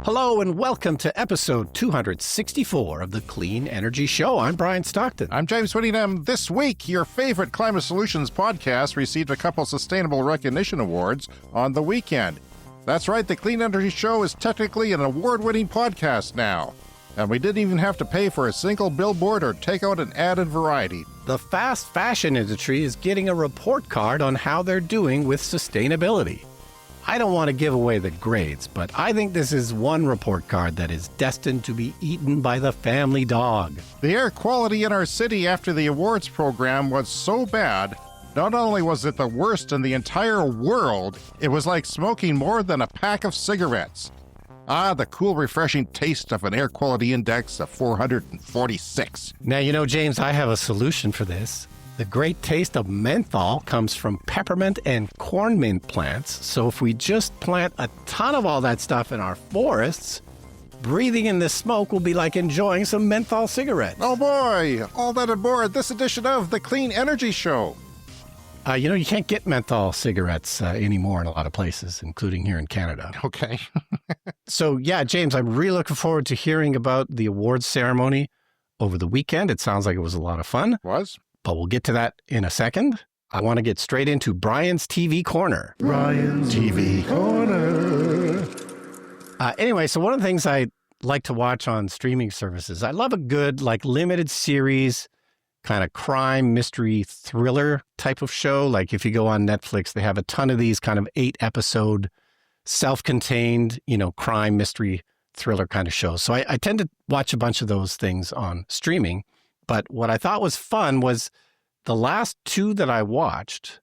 Hello and welcome to episode 264 of the Clean Energy Show. I'm Brian Stockton. I'm James Whittingham. This week, your favorite Climate Solutions podcast received a couple Sustainable Recognition Awards on the weekend. That's right, the Clean Energy Show is technically an award-winning podcast now. And we didn't even have to pay for a single billboard or take out an ad in Variety. The fast fashion industry is getting a report card on how they're doing with sustainability. I don't want to give away the grades, but I think this is one report card that is destined to be eaten by the family dog. The air quality in our city after the awards program was so bad, not only was it the worst in the entire world, it was like smoking more than a pack of cigarettes. Ah, the cool, refreshing taste of an air quality index of 446. Now, James, I have a solution for this. The great taste of menthol comes from peppermint and cornmint plants. So if we just plant a ton of all that stuff in our forests, breathing in the smoke will be like enjoying some menthol cigarettes. Oh boy, all that aboard this edition of the Clean Energy Show. You can't get menthol cigarettes anymore in a lot of places, including here in Canada. Okay. So, yeah, James, I'm really looking forward to hearing about the awards ceremony over the weekend. It sounds like it was a lot of fun. Was? But we'll get to that in a second. I want to get straight into Brian's TV Corner. Brian's TV Corner. Anyway, so one of the things I like to watch on streaming services, I love a good, limited series, kind of crime, mystery, thriller type of show. Like if you go on Netflix, they have a ton of these kind of 8-episode, self-contained, crime, mystery, thriller kind of shows. So I tend to watch a bunch of those things on streaming. But what I thought was fun was the last two that I watched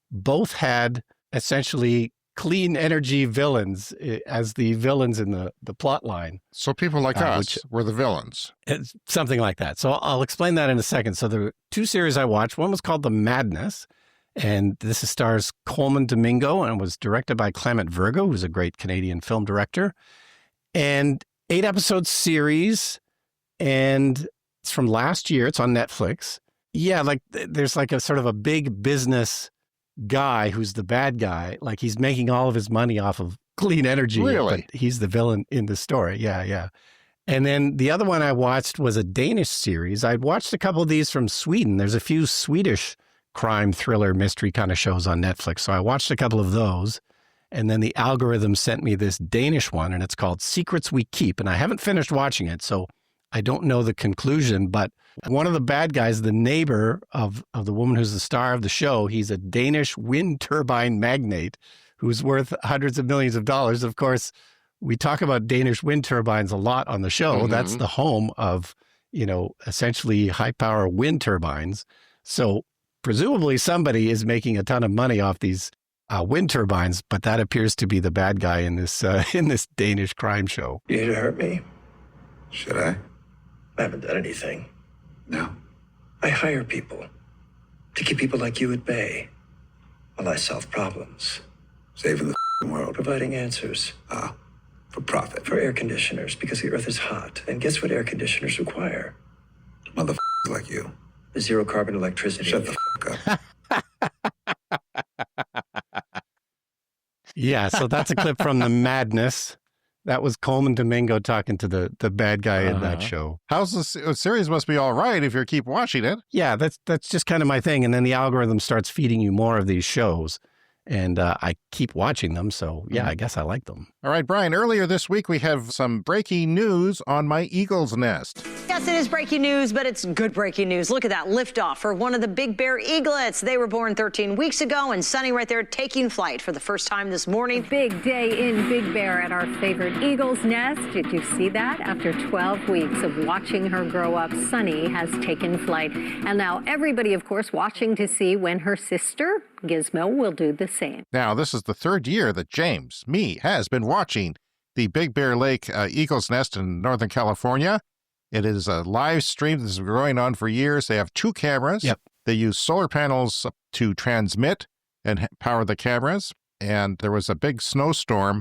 both had essentially clean energy villains as the villains in the plot line. So people like us were the villains. It's something like that. So I'll explain that in a second. So the two series I watched, one was called The Madness, and this stars Coleman Domingo and was directed by Clement Virgo, who's a great Canadian film director. And 8-episode series, and it's from last year. It's on Netflix. Yeah, there's a sort of a big business guy who's the bad guy. Like he's making all of his money off of clean energy. Really? But he's the villain in the story. Yeah. And then the other one I watched was a Danish series. I'd watched a couple of these from Sweden. There's a few Swedish crime, thriller, mystery kind of shows on Netflix. So I watched a couple of those. And then the algorithm sent me this Danish one, and it's called Secrets We Keep. And I haven't finished watching it, so I don't know the conclusion, but one of the bad guys, the neighbor of the woman who's the star of the show, he's a Danish wind turbine magnate who's worth hundreds of millions of dollars. Of course, we talk about Danish wind turbines a lot on the show. Mm-hmm. That's the home of, essentially high power wind turbines. So presumably somebody is making a ton of money off these wind turbines, but that appears to be the bad guy in this Danish crime show. You need to hurt me? Should I? I haven't done anything. No. I hire people to keep people like you at bay while I solve problems. Saving the world. Providing answers. For profit. For air conditioners, because the earth is hot. And guess what air conditioners require? Motherfuckers like you. Zero carbon electricity. Shut the up. Yeah, so that's a clip from The Madness. That was Coleman Domingo talking to the bad guy in that show. How's the series must be all right if you keep watching it. Yeah, that's just kind of my thing. And then the algorithm starts feeding you more of these shows. And I keep watching them. So, yeah, I guess I like them. All right, Brian, earlier this week, we have some breaking news on my eagle's nest. Yes, it is breaking news, but it's good breaking news. Look at that liftoff for one of the Big Bear eaglets. They were born 13 weeks ago, and Sunny right there taking flight for the first time this morning. A big day in Big Bear at our favorite eagle's nest. Did you see that? After 12 weeks of watching her grow up, Sunny has taken flight. And now everybody, of course, watching to see when her sister, Gizmo, will do the same. Now, this is the third year that James, has been watching the Big Bear Lake Eagle's Nest in Northern California. It is a live stream. This has been going on for years. They have 2 cameras. Yep. They use solar panels to transmit and power the cameras. And there was a big snowstorm.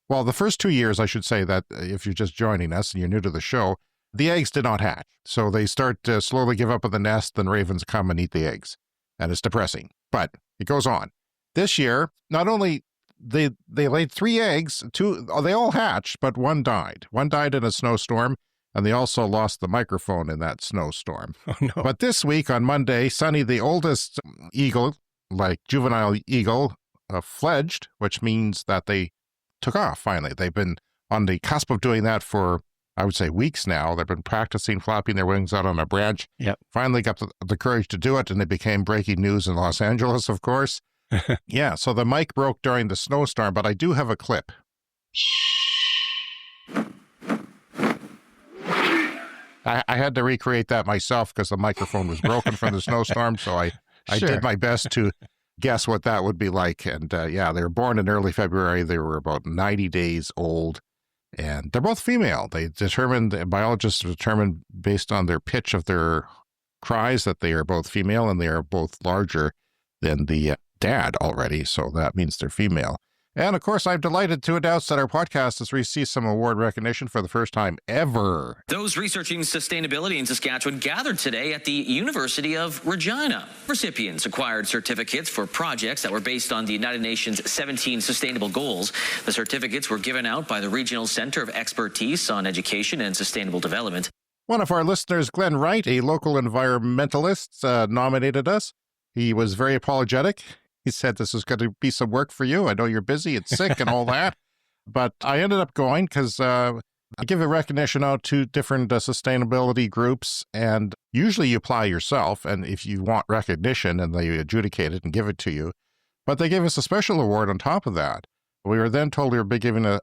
Well, the first 2 years, I should say that if you're just joining us and you're new to the show, the eggs did not hatch. So they start to slowly give up on the nest, then ravens come and eat the eggs. And it's depressing. But it goes on. This year, not only they laid 3 eggs. They all hatched, but one died. One died in a snowstorm, and they also lost the microphone in that snowstorm. Oh, no. But this week on Monday, Sunny, the oldest eagle, like juvenile eagle, fledged, which means that they took off finally. They've been on the cusp of doing that for, I would say, weeks now. They've been practicing flapping their wings out on a branch. Yep. Finally got the courage to do it, and it became breaking news in Los Angeles, of course. Yeah, so the mic broke during the snowstorm, but I do have a clip. I had to recreate that myself because the microphone was broken from the snowstorm, so I Sure. did my best to guess what that would be like. And yeah, they were born in early February. They were about 90 days old, and they're both female. Biologists determined based on their pitch of their cries that they are both female, and they are both larger than the dad already, so that means they're female. And of course, I'm delighted to announce that our podcast has received some award recognition for the first time ever. Those researching sustainability in Saskatchewan gathered today at the University of Regina. Recipients acquired certificates for projects that were based on the United Nations 17 Sustainable Goals. The certificates were given out by the Regional Centre of Expertise on Education and Sustainable Development. One of our listeners, Glenn Wright, a local environmentalist, nominated us. He was very apologetic. He said, this is going to be some work for you. I know you're busy and sick and all that. But I ended up going because I give a recognition out to different sustainability groups. And usually you apply yourself. And if you want recognition, and they adjudicate it and give it to you. But they gave us a special award on top of that. We were then told we would be giving a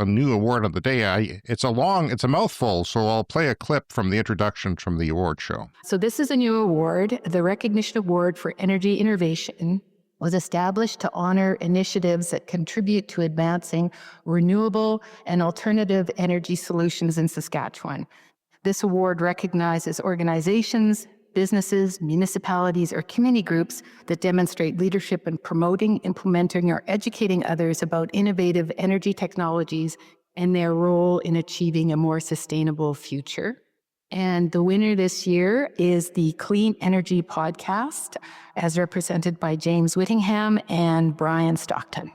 new award on the day. It's a mouthful, so I'll play a clip from the introduction from the award show. So this is a new award. The Recognition Award for Energy Innovation was established to honor initiatives that contribute to advancing renewable and alternative energy solutions in Saskatchewan. This award recognizes organizations, businesses, municipalities, or community groups that demonstrate leadership in promoting, implementing, or educating others about innovative energy technologies and their role in achieving a more sustainable future. And the winner this year is the Clean Energy Podcast, as represented by James Whittingham and Brian Stockton.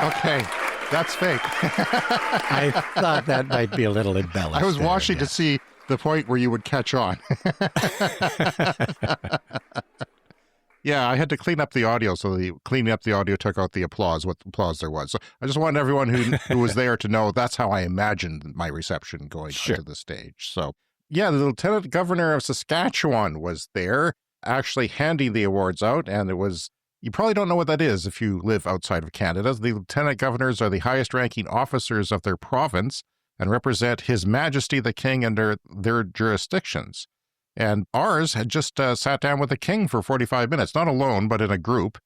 Okay, that's fake. I thought that might be a little embellished. I was watching to see the point where you would catch on. Yeah, I had to clean up the audio, so cleaning up the audio took out the applause, what applause there was. So I just wanted everyone who was there to know that's how I imagined my reception going onto the stage. So yeah, the Lieutenant Governor of Saskatchewan was there, actually handing the awards out, and it was, you probably don't know what that is if you live outside of Canada. The Lieutenant Governors are the highest-ranking officers of their province and represent His Majesty the King under their jurisdictions. And ours had just sat down with the King for 45 minutes, not alone, but in a group,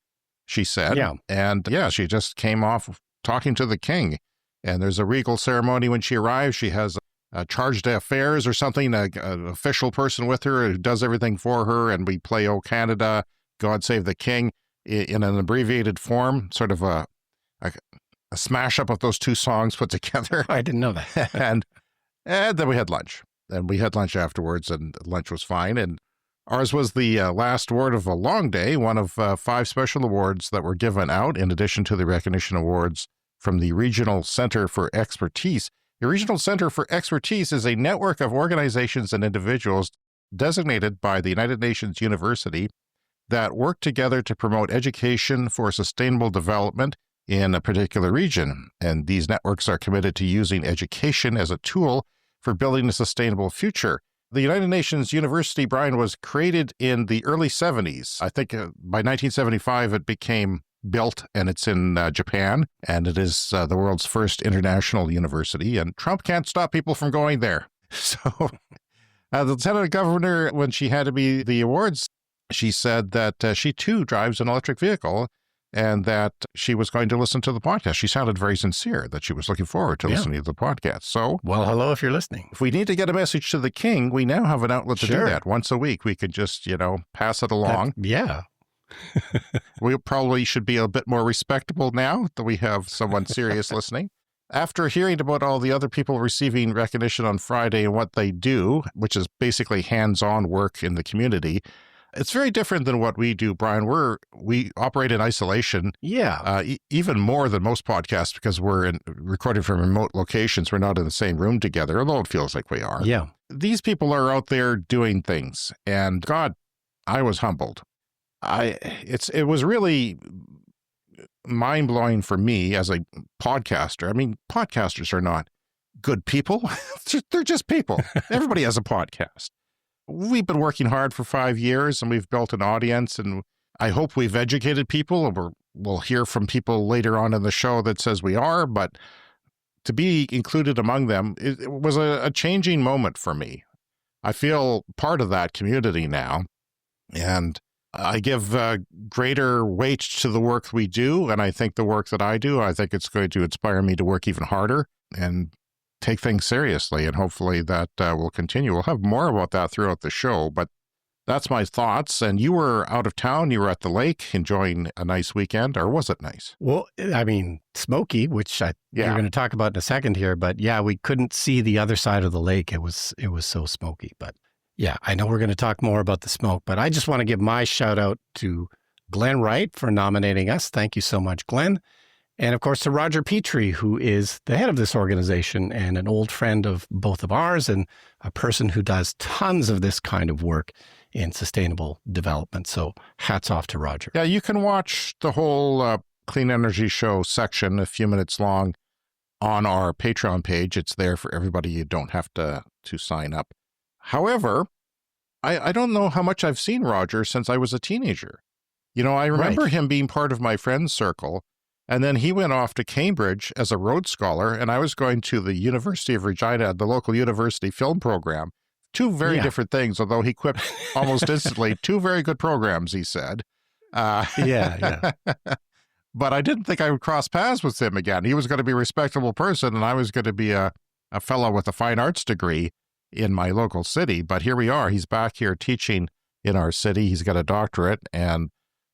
she said. Yeah. And yeah, she just came off talking to the King. And there's a regal ceremony when she arrives. She has a charge d'affaires or something, an official person with her who does everything for her. And we play O Canada, God Save the King in an abbreviated form, sort of a smash up of those two songs put together. I didn't know that. and then we had lunch. And we had lunch afterwards, and lunch was fine. And ours was the last award of a long day, one of 5 special awards that were given out, in addition to the recognition awards from the Regional Centre for Expertise. The Regional Centre for Expertise is a network of organizations and individuals designated by the United Nations University that work together to promote education for sustainable development in a particular region. And these networks are committed to using education as a tool for building a sustainable future. The United Nations University, Brian, was created in the early 70s. I think by 1975 it became built, and it's in Japan, and it is the world's first international university, and Trump can't stop people from going there. So the Lieutenant Governor, when she had to be the awards, she said that she too drives an electric vehicle, and that she was going to listen to the podcast. She sounded very sincere that she was looking forward to listening to the podcast. So, well, hello if you're listening. If we need to get a message to the King, we now have an outlet to do that. Once a week, we could just, pass it along. Yeah. We probably should be a bit more respectable now that we have someone serious listening. After hearing about all the other people receiving recognition on Friday and what they do, which is basically hands-on work in the community, it's very different than what we do, Brian. We operate in isolation. Yeah. Even more than most podcasts because we're recording from remote locations. We're not in the same room together, although it feels like we are. Yeah. These people are out there doing things. And God, I was humbled. It was really mind-blowing for me as a podcaster. I mean, podcasters are not good people. They're just people. Everybody has a podcast. We've been working hard for 5 years and we've built an audience, and I hope we've educated people, and we'll hear from people later on in the show that says we are, but to be included among them, it was a changing moment for me. I feel part of that community now, and I give greater weight to the work we do, and I think the work that I do, I think it's going to inspire me to work even harder and take things seriously, and hopefully that will continue. We'll have more about that throughout the show, but that's my thoughts. And you were out of town. You were at the lake enjoying a nice weekend, or was it nice? Well, I mean, smoky, which you're going to talk about in a second here, but yeah, we couldn't see the other side of the lake. It was so smoky, but yeah, I know we're going to talk more about the smoke, but I just want to give my shout out to Glenn Wright for nominating us. Thank you so much, Glenn. And of course, to Roger Petrie, who is the head of this organization and an old friend of both of ours, and a person who does tons of this kind of work in sustainable development. So hats off to Roger. Yeah, you can watch the whole Clean Energy Show section, a few minutes long, on our Patreon page. It's there for everybody. You don't have to sign up. However, I don't know how much I've seen Roger since I was a teenager. You know, I remember him being part of my friend's circle. And then he went off to Cambridge as a Rhodes Scholar, and I was going to the University of Regina, the local university film program. Two very different things, although he quipped almost instantly. Two very good programs, he said. But I didn't think I would cross paths with him again. He was going to be a respectable person, and I was going to be a fellow with a fine arts degree in my local city. But here we are. He's back here teaching in our city. He's got a doctorate and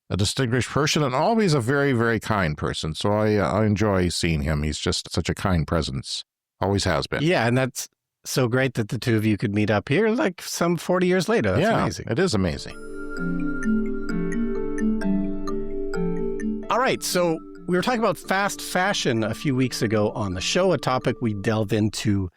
a distinguished person, and always a very, very kind person. So I enjoy seeing him. He's just such a kind presence. Always has been. Yeah, and that's so great that the two of you could meet up here like some 40 years later. That's amazing. It is amazing. All right, so we were talking about fast fashion a few weeks ago on the show, a topic we delve into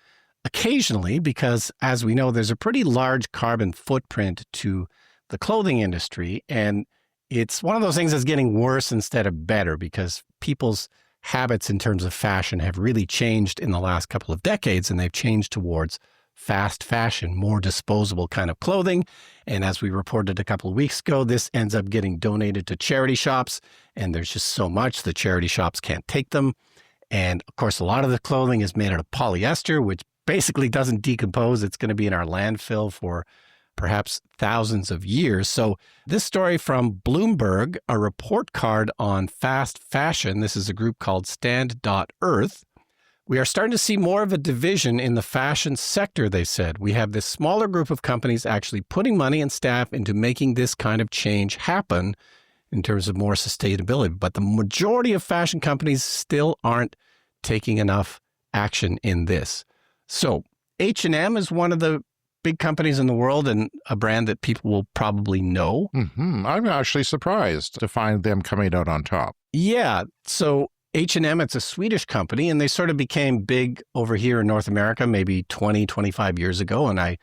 occasionally because, as we know, there's a pretty large carbon footprint to the clothing industry, and it's one of those things that's getting worse instead of better because people's habits in terms of fashion have really changed in the last couple of decades, and they've changed towards fast fashion, more disposable kind of clothing. And as we reported a couple of weeks ago, this ends up getting donated to charity shops, and there's just so much the charity shops can't take them. And of course, a lot of the clothing is made out of polyester, which basically doesn't decompose. It's going to be in our landfill for perhaps thousands of years. So this story from Bloomberg, a report card on fast fashion. This is a group called Stand.Earth. We are starting to see more of a division in the fashion sector, they said. We have this smaller group of companies actually putting money and staff into making this kind of change happen in terms of more sustainability. But the majority of fashion companies still aren't taking enough action in this. So H&M is one of the big companies in the world and a brand that people will probably know. Mm-hmm. I'm actually surprised to find them coming out on top. Yeah. So H&M, it's a Swedish company, and they sort of became big over here in North America maybe 20, 25 years ago. And I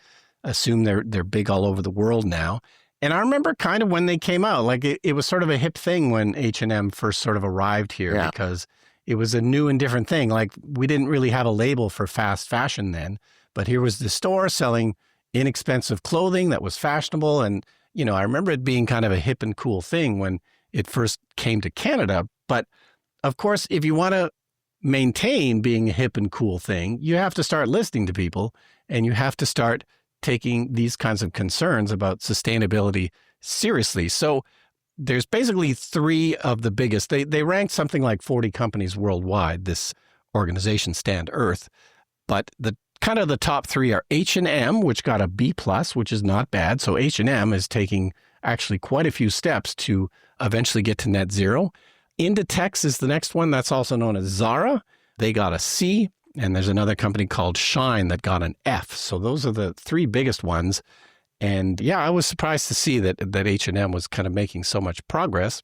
assume they're big all over the world now. And I remember kind of when they came out, like it was sort of a hip thing when H&M first sort of arrived here because it was a new and different thing. Like we didn't really have a label for fast fashion then, but here was the store selling inexpensive clothing that was fashionable. And, you know, I remember it being kind of a hip and cool thing when it first came to Canada. But of course, if you want to maintain being a hip and cool thing, you have to start listening to people, and you have to start taking these kinds of concerns about sustainability seriously. So there's basically three of the biggest. They ranked something like 40 companies worldwide, this organization Stand.Earth. But the kind of the top three are H&M, which got a B+, which is not bad. So H&M is taking actually quite a few steps to eventually get to net zero. Inditex is the next one. That's also known as Zara. They got a C, and there's another company called Shine that got an F. So those are the three biggest ones. And yeah, I was surprised to see that H&M was kind of making so much progress.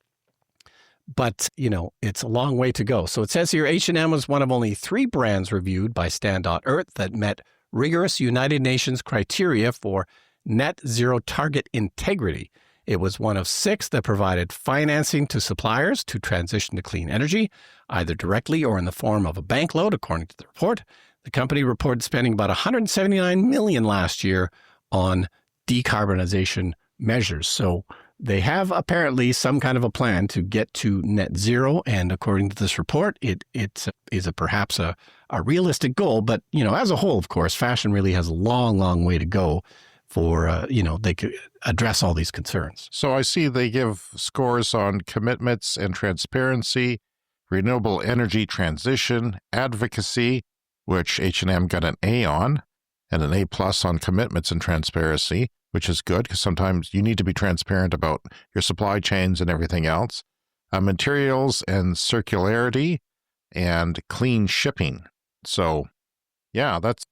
But, it's a long way to go. So it says here, H&M was one of only 3 brands reviewed by Stand.Earth that met rigorous United Nations criteria for net zero target integrity. It was one of 6 that provided financing to suppliers to transition to clean energy, either directly or in the form of a bank loan, according to the report. The company reported spending about $179 million last year on decarbonization measures. So they have apparently some kind of a plan to get to net zero. And according to this report, it is perhaps a realistic goal. But, as a whole, of course, fashion really has a long, long way to go for, they could address all these concerns. So I see they give scores on commitments and transparency, renewable energy transition, advocacy, which H&M got an A on, and an A+ on commitments and transparency, which is good because sometimes you need to be transparent about your supply chains and everything else. Materials and circularity and clean shipping. So, yeah, that's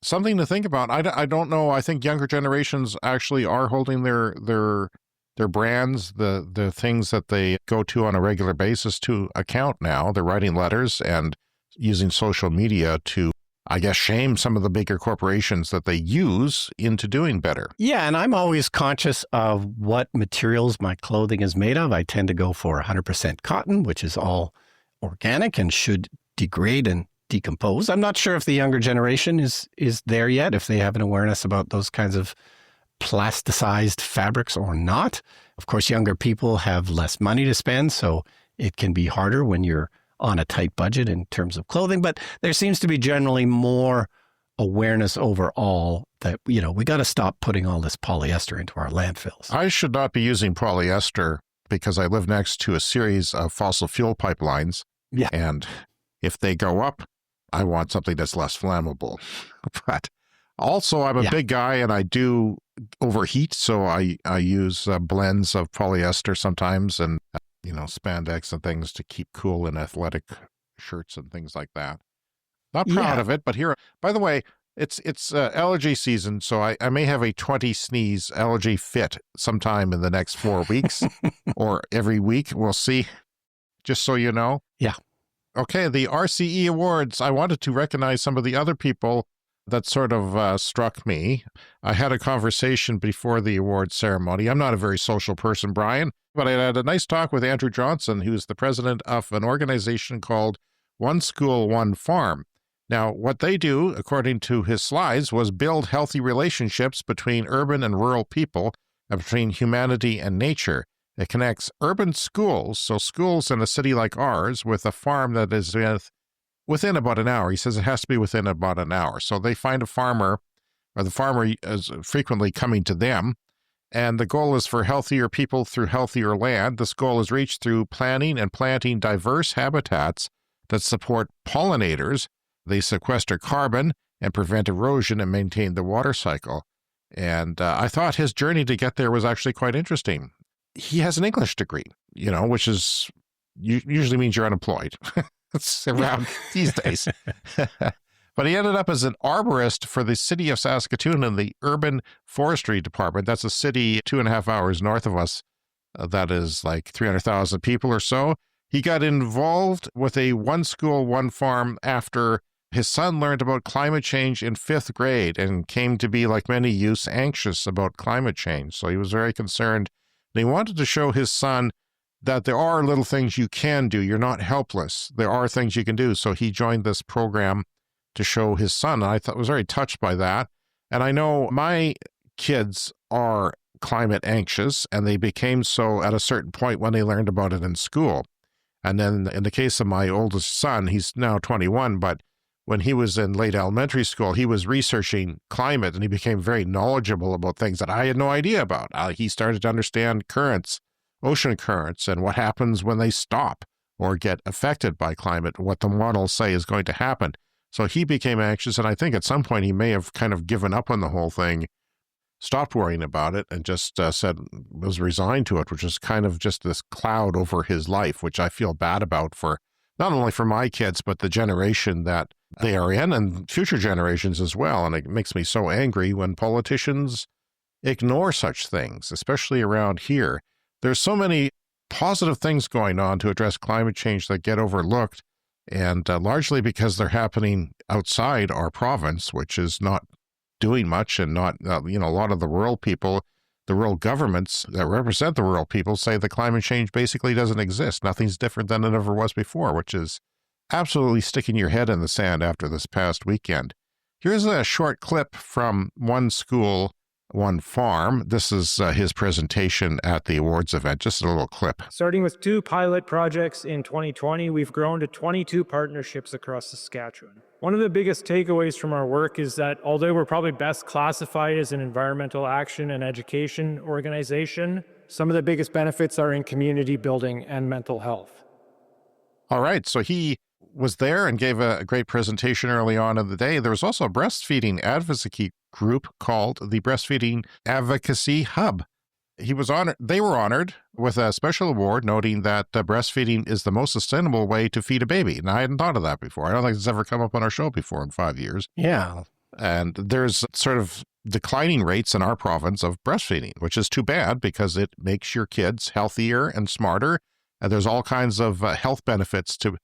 something to think about. I don't know. I think younger generations actually are holding their brands, the things that they go to on a regular basis to account now. They're writing letters and using social media to, I guess, shame some of the bigger corporations that they use into doing better. Yeah, and I'm always conscious of what materials my clothing is made of. I tend to go for 100% cotton, which is all organic and should degrade and decompose. I'm not sure if the younger generation is there yet, if they have an awareness about those kinds of plasticized fabrics or not. Of course, younger people have less money to spend, so it can be harder when you're on a tight budget in terms of clothing, but there seems to be generally more awareness overall that, we got to stop putting all this polyester into our landfills. I should not be using polyester because I live next to a series of fossil fuel pipelines. Yeah. And if they go up, I want something that's less flammable. But also, I'm a big guy and I do overheat, so I use blends of polyester sometimes and spandex and things to keep cool in athletic shirts and things like that. Not proud of it, but here, by the way, it's allergy season, so I may have a 20 sneeze allergy fit sometime in the next 4 weeks or every week. We'll see, just so you know. Yeah. Okay, the RCE Awards. I wanted to recognize some of the other people that sort of struck me. I had a conversation before the awards ceremony. I'm not a very social person, Brian, but I had a nice talk with Andrew Johnson, who's the president of an organization called One School, One Farm. Now, what they do, according to his slides, was build healthy relationships between urban and rural people and between humanity and nature. It connects urban schools, so schools in a city like ours, with a farm that is within about an hour. He says it has to be within about an hour. So they find a farmer, or the farmer is frequently coming to them, and the goal is for healthier people through healthier land. This goal is reached through planning and planting diverse habitats that support pollinators. They sequester carbon and prevent erosion and maintain the water cycle. And I thought his journey to get there was actually quite interesting. He has an English degree, which is usually means you're unemployed. It's around these days. But he ended up as an arborist for the city of Saskatoon in the Urban Forestry Department. That's a city 2.5 hours north of us. That is like 300,000 people or so. He got involved with a One School, One Farm after his son learned about climate change in 5th grade and came to be, like many youths, anxious about climate change. So he was very concerned. And he wanted to show his son that there are little things you can do. You're not helpless. There are things you can do. So he joined this program to show his son. And I was very touched by that. And I know my kids are climate anxious, and they became so at a certain point when they learned about it in school. And then in the case of my oldest son, he's now 21, but when he was in late elementary school, he was researching climate, and he became very knowledgeable about things that I had no idea about. He started to understand currents, ocean currents, and what happens when they stop or get affected by climate, what the models say is going to happen. So he became anxious, and I think at some point he may have kind of given up on the whole thing. stopped worrying about it and just was resigned to it, which is kind of just this cloud over his life, which I feel bad about for not only for my kids, but the generation that they are in and future generations as well. And it makes me so angry when politicians ignore such things, especially around here. There's so many positive things going on to address climate change that get overlooked, and largely because they're happening outside our province, which is not doing much, and not, a lot of the rural people, the rural governments that represent the rural people say the climate change basically doesn't exist. Nothing's different than it ever was before, which is absolutely sticking your head in the sand after this past weekend. Here's a short clip from One School, One Farm. This is his presentation at the awards event, just a little clip. Starting with 2 pilot projects in 2020, we've grown to 22 partnerships across Saskatchewan. One of the biggest takeaways from our work is that although we're probably best classified as an environmental action and education organization, some of the biggest benefits are in community building and mental health. All right, so he was there and gave a great presentation early on in the day. There was also a breastfeeding advocacy group called the Breastfeeding Advocacy Hub. They were honored with a special award, noting that breastfeeding is the most sustainable way to feed a baby. And I hadn't thought of that before. I don't think it's ever come up on our show before in 5 years. Yeah. And there's sort of declining rates in our province of breastfeeding, which is too bad because it makes your kids healthier and smarter. And there's all kinds of health benefits to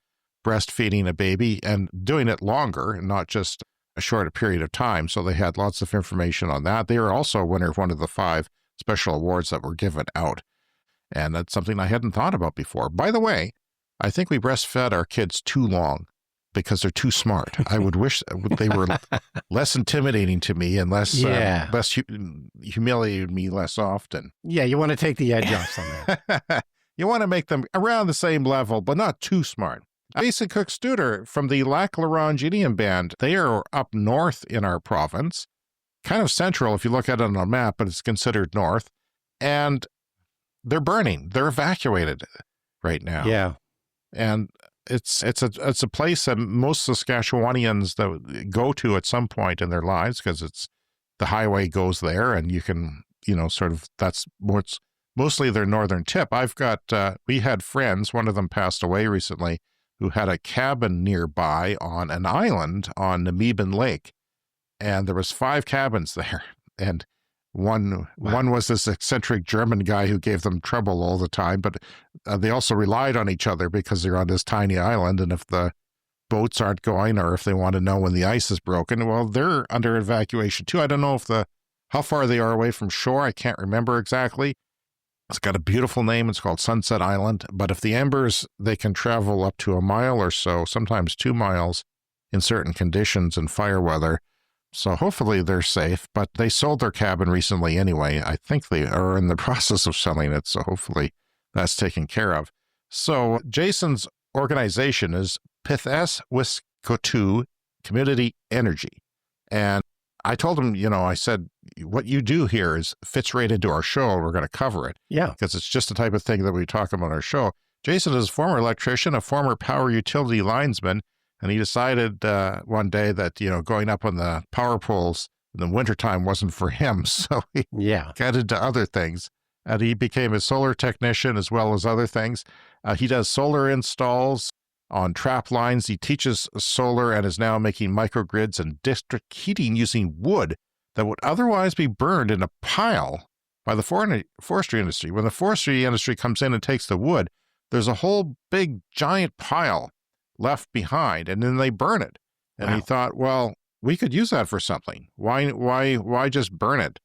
breastfeeding a baby and doing it longer and not just a shorter period of time. So they had lots of information on that. They were also a winner of one of the 5 special awards that were given out. And that's something I hadn't thought about before. By the way, I think we breastfed our kids too long because they're too smart. I would wish they were less intimidating to me and less humiliated me less often. Yeah, you want to take the edge off somewhere. You want to make them around the same level, but not too smart. Jason Cook-Studer from the Ronge band, they are up north in our province, kind of central if you look at it on a map, but it's considered north. And they're burning. They're evacuated right now. Yeah. And it's a place that most Saskatchewanians that go to at some point in their lives because the highway goes there and you can, that's what's mostly their northern tip. We had friends, one of them passed away recently, who had a cabin nearby on an island on Namibian Lake. And there was 5 cabins there. And one was this eccentric German guy who gave them trouble all the time. But they also relied on each other because they're on this tiny island. And if the boats aren't going or if they want to know when the ice is broken, well, they're under evacuation too. I don't know how far they are away from shore. I can't remember exactly. It's got a beautiful name. It's called Sunset Island. But if the embers, they can travel up to a mile or so, sometimes 2 miles in certain conditions and fire weather. So hopefully they're safe. But they sold their cabin recently anyway. I think they are in the process of selling it. So hopefully that's taken care of. So Jason's organization is Pithas Wiskotu Community Energy. And I told him, I said, what you do here fits right into our show. We're going to cover it. Yeah. Because it's just the type of thing that we talk about on our show. Jason is a former electrician, a former power utility linesman, and he decided one day that, going up on the power poles in the wintertime wasn't for him. So he got into other things. And he became a solar technician as well as other things. He does solar installs on traplines. He teaches solar and is now making microgrids and district heating using wood that would otherwise be burned in a pile by the forestry industry. When the forestry industry comes in and takes the wood, there's a whole big giant pile left behind, and then they burn it. And he thought, well, we could use that for something. Why just burn it?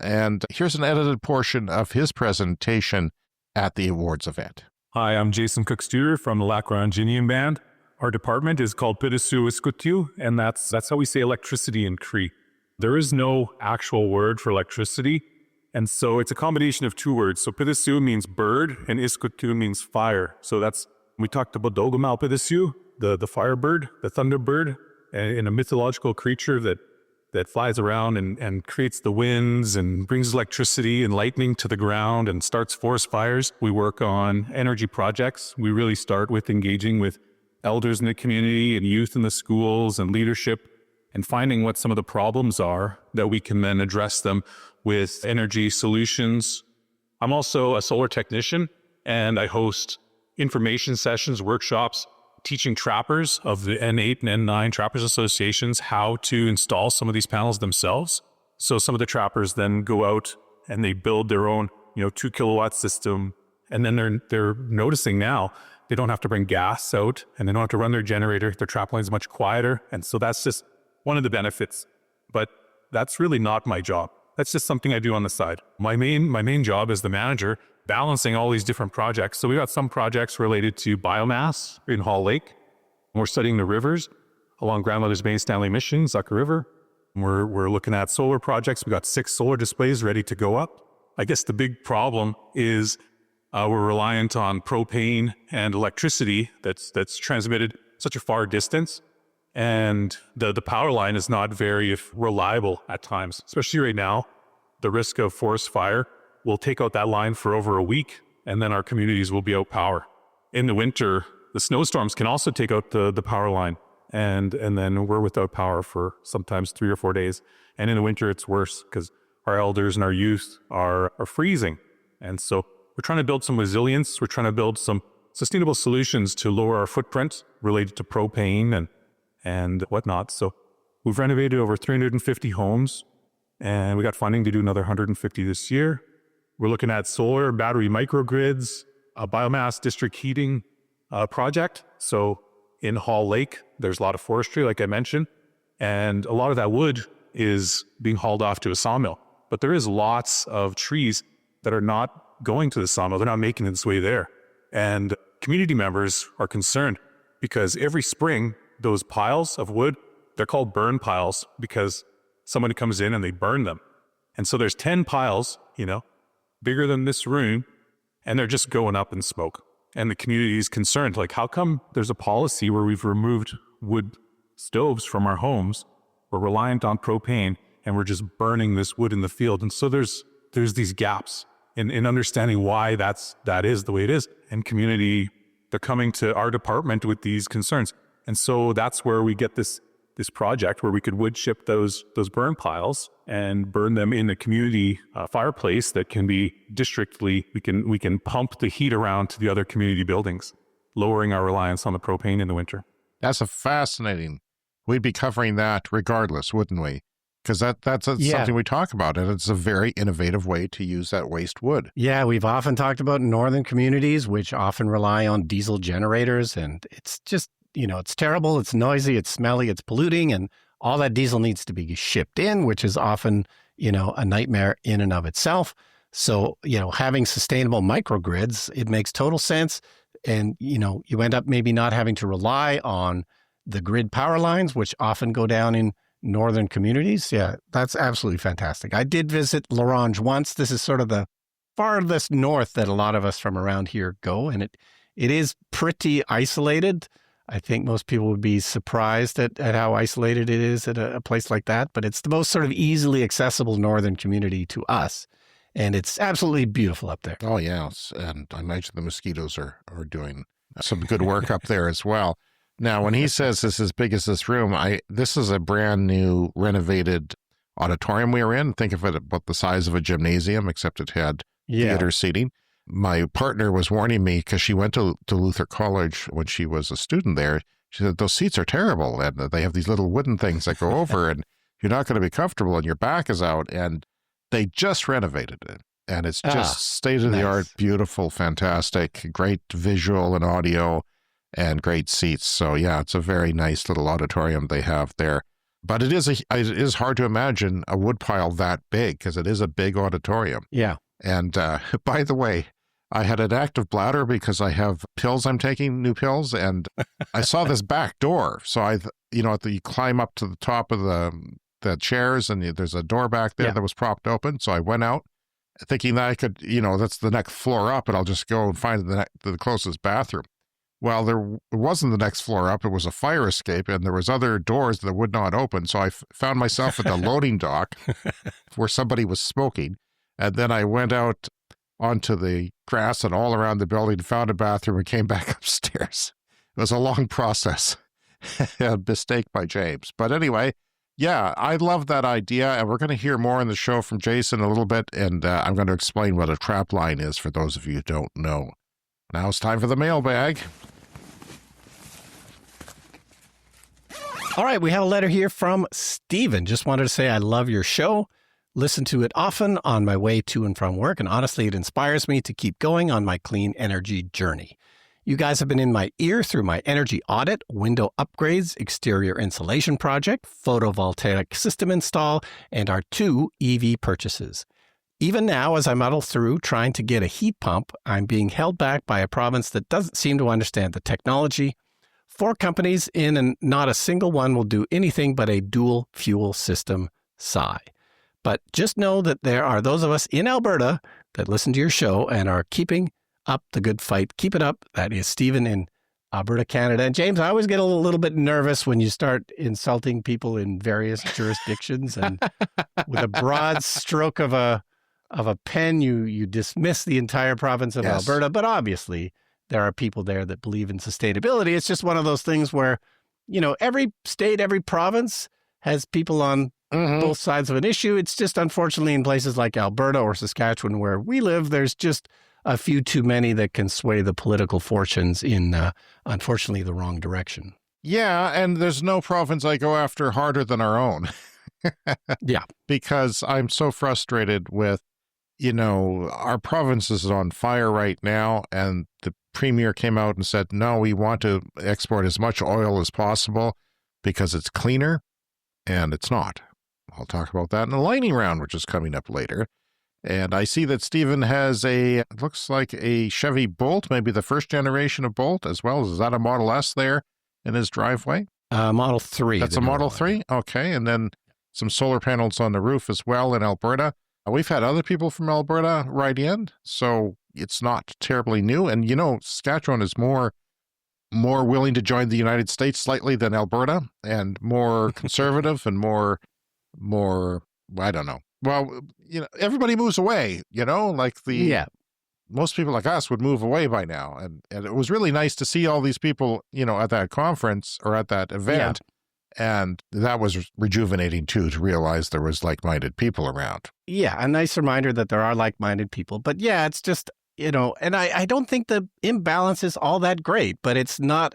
And here's an edited portion of his presentation at the awards event. Hi, I'm Jason Cook-Studer from the Ronge band. Our department is called Pidisu Iskutu, and that's how we say electricity in Cree. There is no actual word for electricity, and so it's a combination of 2 words. So Pidisu means bird, and Iskutu means fire. So we talked about Dogomal Pidisu, the firebird, the thunderbird, and a mythological creature that flies around and creates the winds and brings electricity and lightning to the ground and starts forest fires. We work on energy projects. We really start with engaging with elders in the community and youth in the schools and leadership and finding what some of the problems are that we can then address them with energy solutions. I'm also a solar technician, and I host information sessions, workshops, teaching trappers of the N8 and N9 Trappers Associations how to install some of these panels themselves. So some of the trappers then go out and they build their own, 2 kilowatt system. And then they're noticing now they don't have to bring gas out and they don't have to run their generator. Their trap line is much quieter. And so that's just one of the benefits. But that's really not my job. That's just something I do on the side. My main job is the manager, balancing all these different projects. So we got some projects related to biomass in Hall Lake. We're studying the rivers along Grandmother's Bay, Stanley Mission, Zucker River. We're looking at solar projects. We got 6 solar displays ready to go up. I guess the big problem is we're reliant on propane and electricity that's transmitted such a far distance. And the power line is not very reliable at times, especially right now. The risk of forest fire will take out that line for over a week, and then our communities will be out power. In the winter, the snowstorms can also take out the power line, and then we're without power for sometimes 3 or 4 days. And in the winter, it's worse because our elders and our youth are freezing. And so we're trying to build some resilience. We're trying to build some sustainable solutions to lower our footprint related to propane and whatnot. So we've renovated over 350 homes, and we got funding to do another 150 this year. We're looking at solar, battery microgrids, a biomass district heating project. So in Hall Lake, there's a lot of forestry, like I mentioned, and a lot of that wood is being hauled off to a sawmill. But there is lots of trees that are not going to the sawmill. They're not making its way there. And community members are concerned because every spring, those piles of wood, they're called burn piles because somebody comes in and they burn them. And so there's 10 piles, bigger than this room, and they're just going up in smoke. And the community is concerned, like, how come there's a policy where we've removed wood stoves from our homes, we're reliant on propane, and we're just burning this wood in the field? And so there's these gaps in understanding why that is the way it is. And community, they're coming to our department with these concerns. And so that's where we get this project where we could wood chip those burn piles and burn them in a community fireplace that can be districtly, we can pump the heat around to the other community buildings, lowering our reliance on the propane in the winter. That's fascinating. We'd be covering that regardless, wouldn't we? Because that's something we talk about, and it's a very innovative way to use that waste wood. Yeah, we've often talked about northern communities, which often rely on diesel generators, and it's just, it's terrible, it's noisy, it's smelly, it's polluting, and all that diesel needs to be shipped in, which is often, a nightmare in and of itself. So, having sustainable microgrids, it makes total sense. And, you end up maybe not having to rely on the grid power lines, which often go down in northern communities. Yeah, that's absolutely fantastic. I did visit Ronge once. This is sort of the farthest north that a lot of us from around here go, and it is pretty isolated. I think most people would be surprised at how isolated it is at a place like that, but it's the most sort of easily accessible northern community to us, and it's absolutely beautiful up there. Oh, yeah, and I imagine the mosquitoes are doing some good work up there as well. Now, when he says it's as big as this room, this is a brand new renovated auditorium we were in. Think of it about the size of a gymnasium, except it had theater seating. My partner was warning me because she went to Luther College when she was a student there. She said, those seats are terrible, and they have these little wooden things that go over, and you're not going to be comfortable, and your back is out. And they just renovated it, and it's just state-of-the-art, beautiful, fantastic, great visual and audio, and great seats. So yeah, it's a very nice little auditorium they have there. But it is hard to imagine a woodpile that big because it is a big auditorium. Yeah. And by the way, I had an active bladder because I have pills I'm taking, new pills, and I saw this back door. So you climb up to the top of the chairs, and there's a door back there that was propped open. So I went out thinking that I could, that's the next floor up, and I'll just go and find the closest bathroom. Well, there wasn't the next floor up. It was a fire escape, and there was other doors that would not open. So I found myself at the loading dock where somebody was smoking. And then I went out onto the grass and all around the building, found a bathroom, and came back upstairs. It was a long process. A mistake by James. But anyway, Yeah, I love that idea, and we're going to hear more in the show from Jason in a little bit, and I'm going to explain what a trapline is for those of you who don't know. Now it's time for the mailbag. All right, we have a letter here from Stephen. Just wanted to say I love your show. Listen to it often on my way to and from work, and honestly, it inspires me to keep going on my clean energy journey. You guys have been in my ear through my energy audit, window upgrades, exterior insulation project, photovoltaic system install, and our 2 EV purchases. Even now, as I muddle through trying to get a heat pump, I'm being held back by a province that doesn't seem to understand the technology. 4 companies in, and not a single one will do anything but a dual fuel system. Sigh. But just know that there are those of us in Alberta that listen to your show and are keeping up the good fight. Keep it up. That is Stephen in Alberta, Canada. And James, I always get a little bit nervous when you start insulting people in various jurisdictions, and with a broad stroke of a pen, you dismiss the entire province of Alberta. But obviously, there are people there that believe in sustainability. It's just one of those things where, every state, every province has people on both sides of an issue. It's just unfortunately in places like Alberta or Saskatchewan where we live, there's just a few too many that can sway the political fortunes in, unfortunately, the wrong direction. Yeah, and there's no province I go after harder than our own. Yeah. Because I'm so frustrated with, our province is on fire right now, and the premier came out and said, no, we want to export as much oil as possible because it's cleaner, and it's not. I'll talk about that in the lightning round, which is coming up later. And I see that Stephen has looks like a Chevy Bolt, maybe the first generation of Bolt as well. Is that a Model S there in his driveway? Model 3. That's a Model 3? Okay. And then some solar panels on the roof as well in Alberta. We've had other people from Alberta write in, so it's not terribly new. And, Saskatchewan is more willing to join the United States slightly than Alberta, and more conservative and more, I don't know. Well, everybody moves away, most people like us would move away by now. And it was really nice to see all these people, at that conference or at that event. Yeah. And that was rejuvenating too, to realize there was like-minded people around. Yeah. A nice reminder that there are like-minded people, but yeah, it's just, and I don't think the imbalance is all that great, but it's not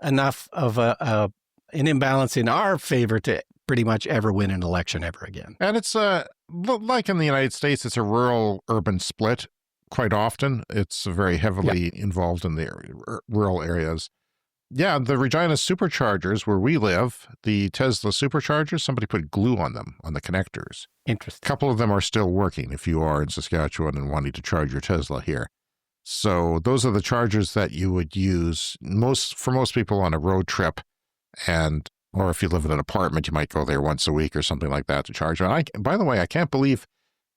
enough of an imbalance in our favor to pretty much ever win an election ever again. And it's like in the United States, it's a rural-urban split quite often. It's very heavily involved in the rural areas. Yeah, the Regina superchargers where we live, the Tesla superchargers, somebody put glue on them, on the connectors. Interesting. A couple of them are still working if you are in Saskatchewan and wanting to charge your Tesla here. So those are the chargers that you would use for most people on a road trip, or if you live in an apartment, you might go there once a week or something like that to charge. And by the way, I can't believe,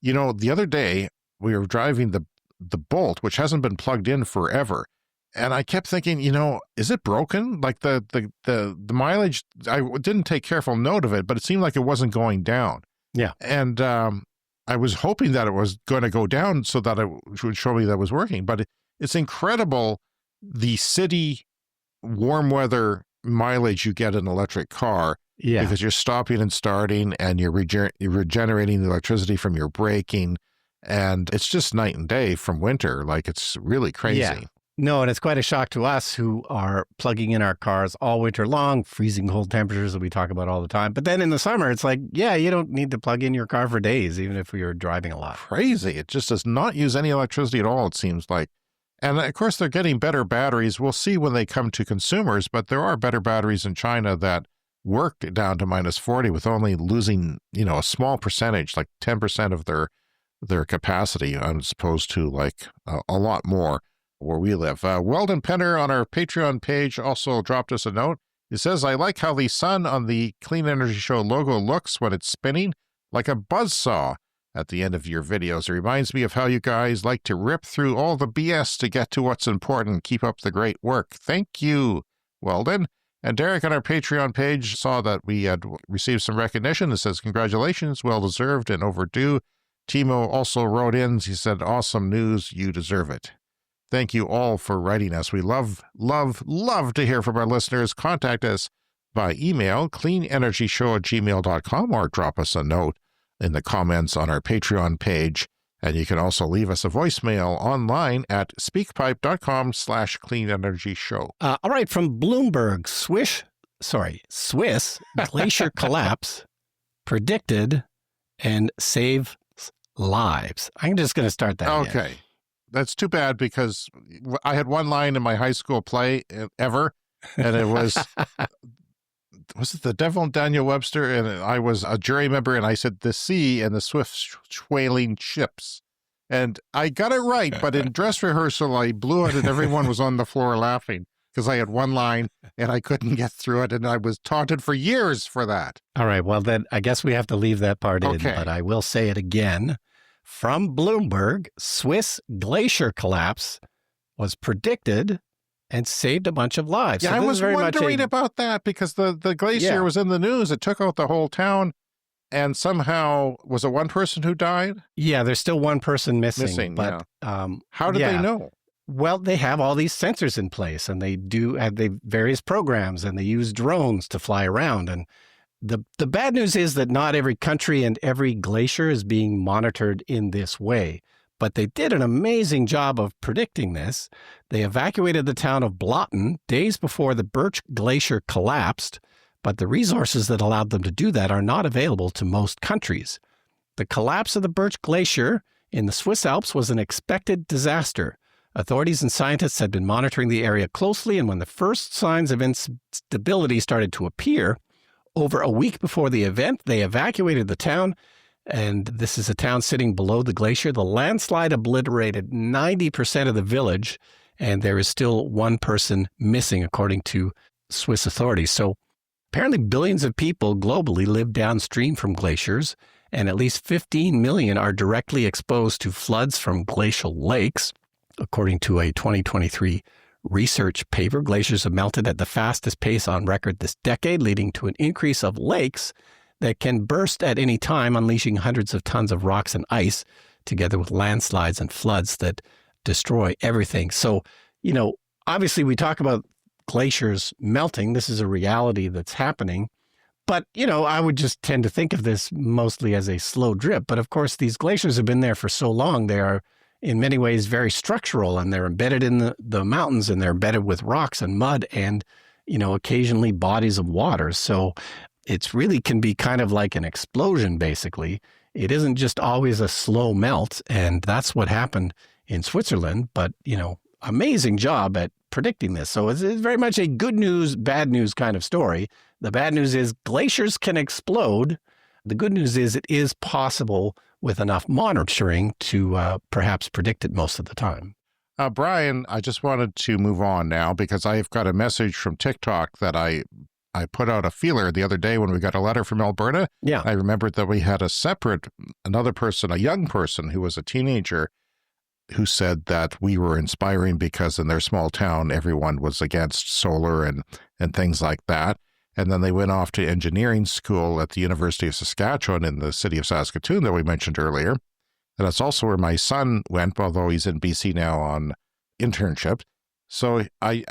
the other day we were driving the Bolt, which hasn't been plugged in forever. And I kept thinking, is it broken? Like the mileage, I didn't take careful note of it, but it seemed like it wasn't going down. Yeah. And I was hoping that it was going to go down so that it would show me that it was working. But it's incredible the city warm weather mileage you get in an electric car. Yeah. Because you're stopping and starting and you're regenerating the electricity from your braking. And it's just night and day from winter. Like, it's really crazy. Yeah. No, and it's quite a shock to us who are plugging in our cars all winter long, freezing cold temperatures that we talk about all the time. But then in the summer, it's like, you don't need to plug in your car for days, even if you're driving a lot. Crazy. It just does not use any electricity at all, it seems like. And of course, they're getting better batteries. We'll see when they come to consumers, but there are better batteries in China that work down to minus 40 with only losing, a small percentage, like 10% of their capacity, as opposed to like a lot more where we live. Weldon Penner on our Patreon page also dropped us a note. He says, I like how the sun on the Clean Energy Show logo looks when it's spinning like a buzzsaw at the end of your videos. It reminds me of how you guys like to rip through all the BS to get to what's important. Keep up the great work. Thank you, Weldon. And Derek on our Patreon page saw that we had received some recognition. It says, congratulations, well-deserved and overdue. Timo also wrote in, he said, awesome news, you deserve it. Thank you all for writing us. We love to hear from our listeners. Contact us by email, cleanenergyshow@gmail.com, or drop us a note in the comments on our Patreon page. And you can also leave us a voicemail online at speakpipe.com/cleanenergyshow. All right, from Bloomberg, Swiss glacier collapse predicted and save lives. I'm just going to start that Okay. again. That's too bad, because I had one line in my high school play ever, and it was it the Devil and Daniel Webster? And I was a jury member, and I said the sea and the swift whaling ships. And I got it right, but in dress rehearsal, I blew it, and everyone was on the floor laughing because I had one line and I couldn't get through it, and I was taunted for years for that. All right, well, then I guess we have to leave that part in, but I will say it again. From Bloomberg, Swiss glacier collapse was predicted and saved a bunch of lives. Yeah, So I this was is very wondering much about that, because the glacier was in the news. It took out the whole town, and somehow, was it one person who died? Yeah, there's still one person missing. But how did they know? Well, they have all these sensors in place, and they do have the various programs, and they use drones to fly around. And the bad news is that not every country and every glacier is being monitored in this way. But they did an amazing job of predicting this. They evacuated the town of Blotten days before the Birch Glacier collapsed, but the resources that allowed them to do that are not available to most countries. The collapse of the Birch Glacier in the Swiss Alps was an expected disaster. Authorities and scientists had been monitoring the area closely, and when the first signs of instability started to appear, over a week before the event, they evacuated the town, and this is a town sitting below the glacier. The landslide obliterated 90% of the village, and there is still one person missing, according to Swiss authorities. So apparently billions of people globally live downstream from glaciers, and at least 15 million are directly exposed to floods from glacial lakes. According to a 2023 research paper, glaciers have melted at the fastest pace on record this decade, leading to an increase of lakes that can burst at any time, unleashing hundreds of tons of rocks and ice, together with landslides and floods that destroy everything. So, obviously we talk about glaciers melting. This is a reality that's happening. But, I would just tend to think of this mostly as a slow drip. But of course, these glaciers have been there for so long. They are in many ways very structural, and they're embedded in the mountains, and they're embedded with rocks and mud and, occasionally bodies of water. So it's really can be kind of like an explosion, basically. It isn't just always a slow melt. And that's what happened in Switzerland. But, amazing job at predicting this. So it's very much a good news, bad news kind of story. The bad news is glaciers can explode. The good news is it is possible with enough monitoring to perhaps predict it most of the time. Brian, I just wanted to move on now, because I've got a message from TikTok that I put out a feeler the other day when we got a letter from Alberta. Yeah. I remembered that we had another person, a young person who was a teenager, who said that we were inspiring because in their small town, everyone was against solar and things like that. And then they went off to engineering school at the University of Saskatchewan in the city of Saskatoon that we mentioned earlier. And that's also where my son went, although he's in BC now on internship. So I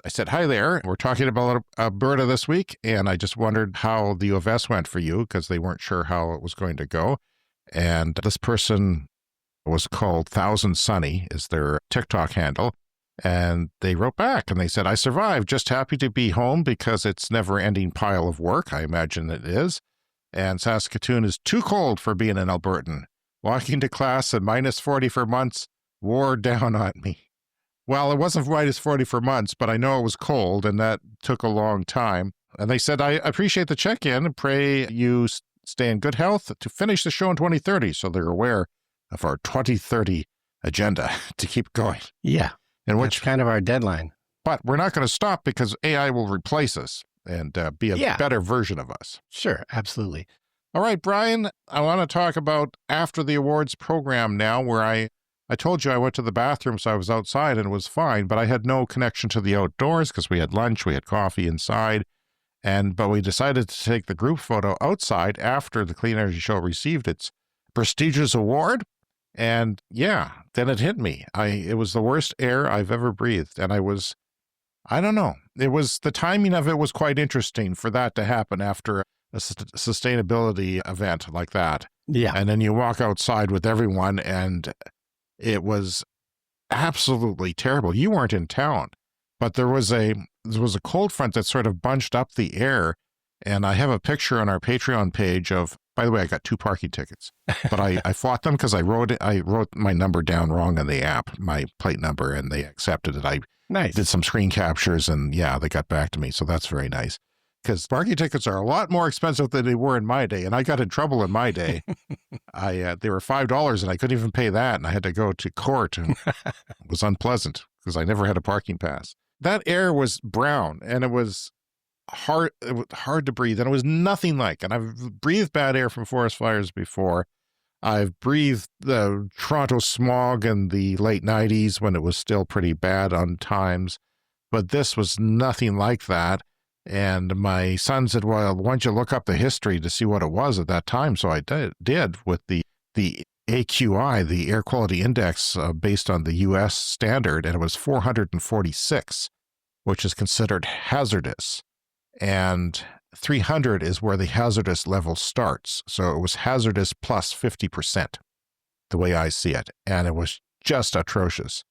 said, hi there. We're talking about Alberta this week, and I just wondered how the U of S went for you, because they weren't sure how it was going to go. And this person was called Thousand Sunny, is their TikTok handle. And they wrote back and they said, I survived, just happy to be home because it's never-ending pile of work. I imagine it is. And Saskatoon is too cold for being an Albertan. Walking to class at minus 40 for months wore down on me. Well, it wasn't minus 40 for months, but I know it was cold, and that took a long time. And they said, I appreciate the check-in and pray you stay in good health to finish the show in 2030. So they're aware of our 2030 agenda to keep going. Yeah. That's kind of our deadline. But we're not going to stop, because AI will replace us and be a better version of us. Sure, absolutely. All right, Brian, I want to talk about After the Awards program now, where I told you I went to the bathroom, so I was outside and it was fine, but I had no connection to the outdoors because we had lunch, we had coffee inside, but we decided to take the group photo outside after the Clean Energy Show received its prestigious award. And then it hit me. It was the worst air I've ever breathed. And I was I don't know. It was, the timing of it was quite interesting for that to happen after a sustainability event like that. Yeah. And then you walk outside with everyone, and it was absolutely terrible. You weren't in town, but there was a cold front that sort of bunched up the air. And I have a picture on our Patreon page of, by the way, I got 2 parking tickets, but I fought them because I wrote my number down wrong on the app, my plate number, and they accepted it. I did some screen captures, and yeah, they got back to me. So that's very nice, because parking tickets are a lot more expensive than they were in my day. And I got in trouble in my day. They were $5 and I couldn't even pay that. And I had to go to court, and it was unpleasant because I never had a parking pass. That air was brown, and it was hard to breathe, and it was nothing like, and I've breathed bad air from forest fires before. I've breathed the Toronto smog in the late 90s when it was still pretty bad on times, but this was nothing like that. And my son said, well, why don't you look up the history to see what it was at that time? So I did with the AQI, the Air Quality Index, based on the U.S. standard, and it was 446, which is considered hazardous. And 300 is where the hazardous level starts. So it was hazardous plus 50%, the way I see it. And it was just atrocious.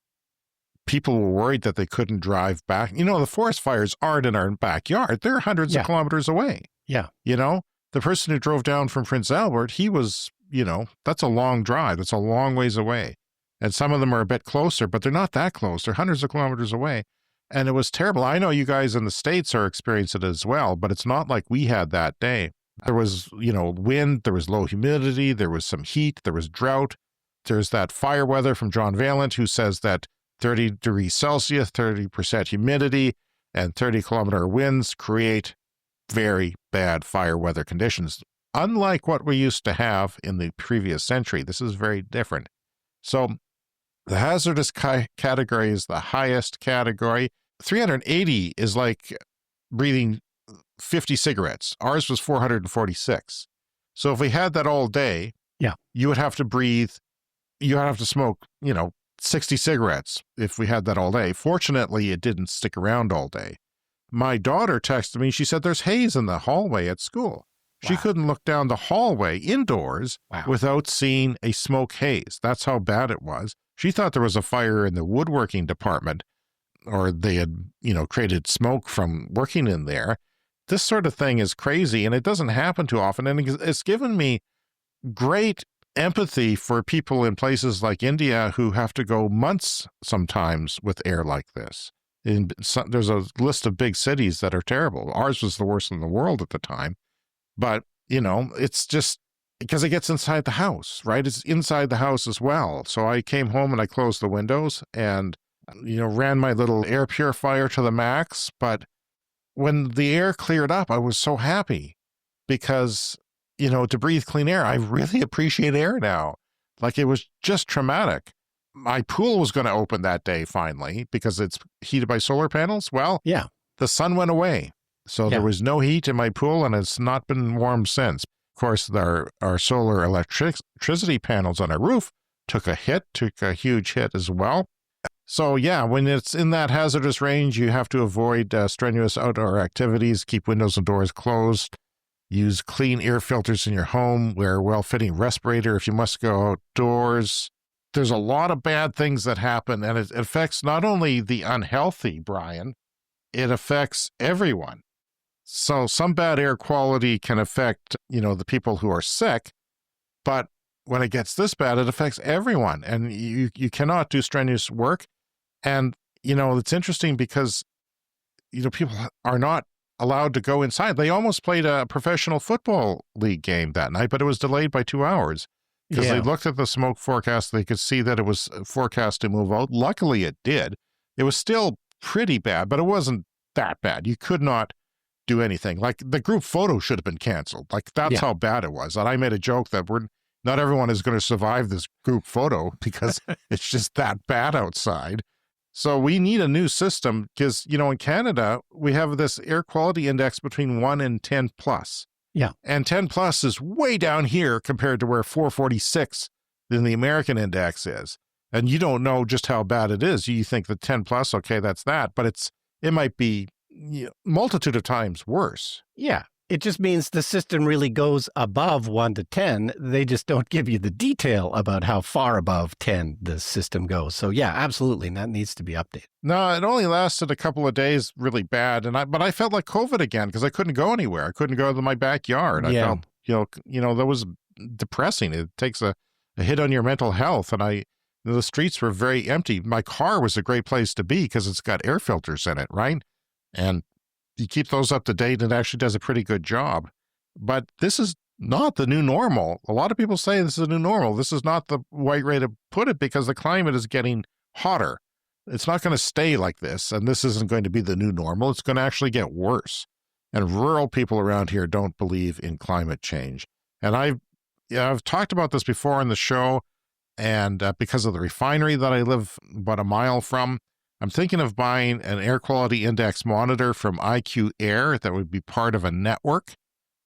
People were worried that they couldn't drive back. You know, the forest fires aren't in our backyard. They're hundreds of kilometers away. Yeah. You know, the person who drove down from Prince Albert, he was, you know, that's a long drive. That's a long ways away. And some of them are a bit closer, but they're not that close. They're hundreds of kilometers away. And it was terrible. I know you guys in the States are experiencing it as well, but it's not like we had that day. There was, you know, wind, there was low humidity, there was some heat, there was drought. There's that fire weather from John Valent, who says that 30 degrees Celsius, 30% humidity, and 30-kilometer winds create very bad fire weather conditions. Unlike what we used to have in the previous century, this is very different. So the hazardous category is the highest category. 380 is like breathing 50 cigarettes. Ours was 446. So if we had that all day, you would have to breathe, you would have to smoke, you know, 60 cigarettes if we had that all day. Fortunately, it didn't stick around all day. My daughter texted me, she said there's haze in the hallway at school. She couldn't look down the hallway indoors without seeing a smoke haze. That's how bad it was. She thought there was a fire in the woodworking department, or they had, you know, created smoke from working in there. This sort of thing is crazy, and it doesn't happen too often. And it's given me great empathy for people in places like India who have to go months sometimes with air like this. There's a list of big cities that are terrible. Ours was the worst in the world at the time. But, you know, it's just because it gets inside the house, right? It's inside the house as well. So I came home and I closed the windows and, you know, ran my little air purifier to the max. But when the air cleared up, I was so happy because, you know, to breathe clean air, I really appreciate air now. Like, it was just traumatic. My pool was going to open that day finally because it's heated by solar panels. Well, the sun went away. So there was no heat in my pool, and it's not been warm since. Of course, our solar electricity panels on our roof took a huge hit as well. So yeah, when it's in that hazardous range, you have to avoid strenuous outdoor activities, keep windows and doors closed, use clean air filters in your home, wear a well-fitting respirator if you must go outdoors. There's a lot of bad things that happen, and it affects not only the unhealthy, Brian, it affects everyone. So some bad air quality can affect, you know, the people who are sick, but when it gets this bad, it affects everyone, and you cannot do strenuous work. And, you know, it's interesting because, you know, people are not allowed to go inside. They almost played a professional football league game that night, but it was delayed by 2 hours because they looked at the smoke forecast. They could see that it was forecast to move out. Luckily, it did. It was still pretty bad, but it wasn't that bad. You could not do anything. Like, the group photo should have been canceled. Like, that's how bad it was. And I made a joke that not everyone is going to survive this group photo because it's just that bad outside. So we need a new system because, you know, in Canada, we have this air quality index between 1 and 10 plus. Yeah. And 10 plus is way down here compared to where 446 in the American index is. And you don't know just how bad it is. You think that 10 plus, okay, that's that. But it might be multitude of times worse. Yeah. It just means the system really goes above 1 to 10. They just don't give you the detail about how far above 10 the system goes. So yeah, absolutely. That needs to be updated. No, it only lasted a couple of days really bad. But I felt like COVID again because I couldn't go anywhere. I couldn't go to my backyard. I felt, that was depressing. It takes a hit on your mental health. And the streets were very empty. My car was a great place to be because it's got air filters in it, right? And you keep those up to date, and it actually does a pretty good job. But this is not the new normal. A lot of people say this is a new normal. This is not the right way to put it because the climate is getting hotter. It's not going to stay like this, and this isn't going to be the new normal. It's going to actually get worse. And rural people around here don't believe in climate change. And I've talked about this before in the show, and because of the refinery that I live about a mile from, I'm thinking of buying an air quality index monitor from IQ Air that would be part of a network,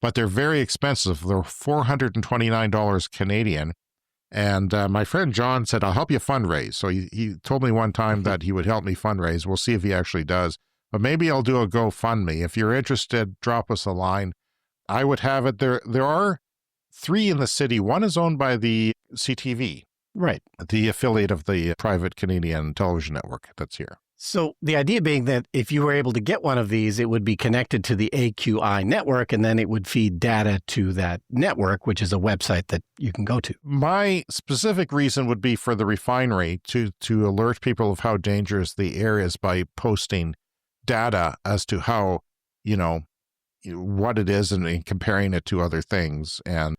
but they're very expensive. They're $429 Canadian. And my friend John said, I'll help you fundraise. So he told me one time that he would help me fundraise. We'll see if he actually does. But maybe I'll do a GoFundMe. If you're interested, drop us a line. I would have it. There are 3 in the city. One is owned by the CTV. Right. The affiliate of the private Canadian television network that's here. So the idea being that if you were able to get one of these, it would be connected to the AQI network, and then it would feed data to that network, which is a website that you can go to. My specific reason would be for the refinery to alert people of how dangerous the air is by posting data as to how, what it is and comparing it to other things. And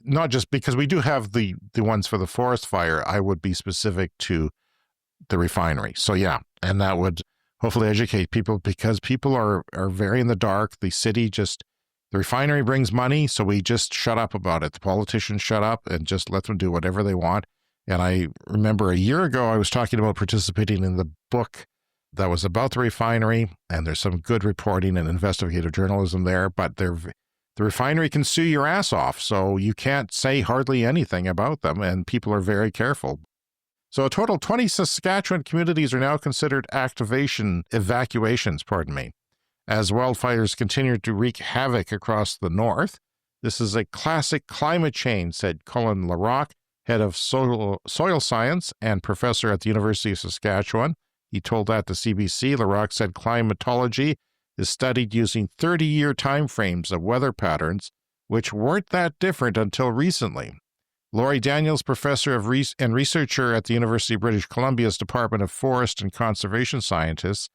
not just because we do have the ones for the forest fire, I would be specific to the refinery. So yeah, and that would hopefully educate people because people are very in the dark. The refinery brings money, so we just shut up about it. The politicians shut up and just let them do whatever they want. And I remember a year ago, I was talking about participating in the book that was about the refinery, and there's some good reporting and investigative journalism there, but the refinery can sue your ass off, so you can't say hardly anything about them, and people are very careful. So a total 20 Saskatchewan communities are now considered evacuations, as wildfires continue to wreak havoc across the north. This is a classic climate change, said Colin Larocque, head of soil science and professor at the University of Saskatchewan. He told that to CBC. Larocque said climatology is studied using 30-year timeframes of weather patterns, which weren't that different until recently. Laurie Daniels, professor and researcher at the University of British Columbia's Department of Forest and Conservation Sciences,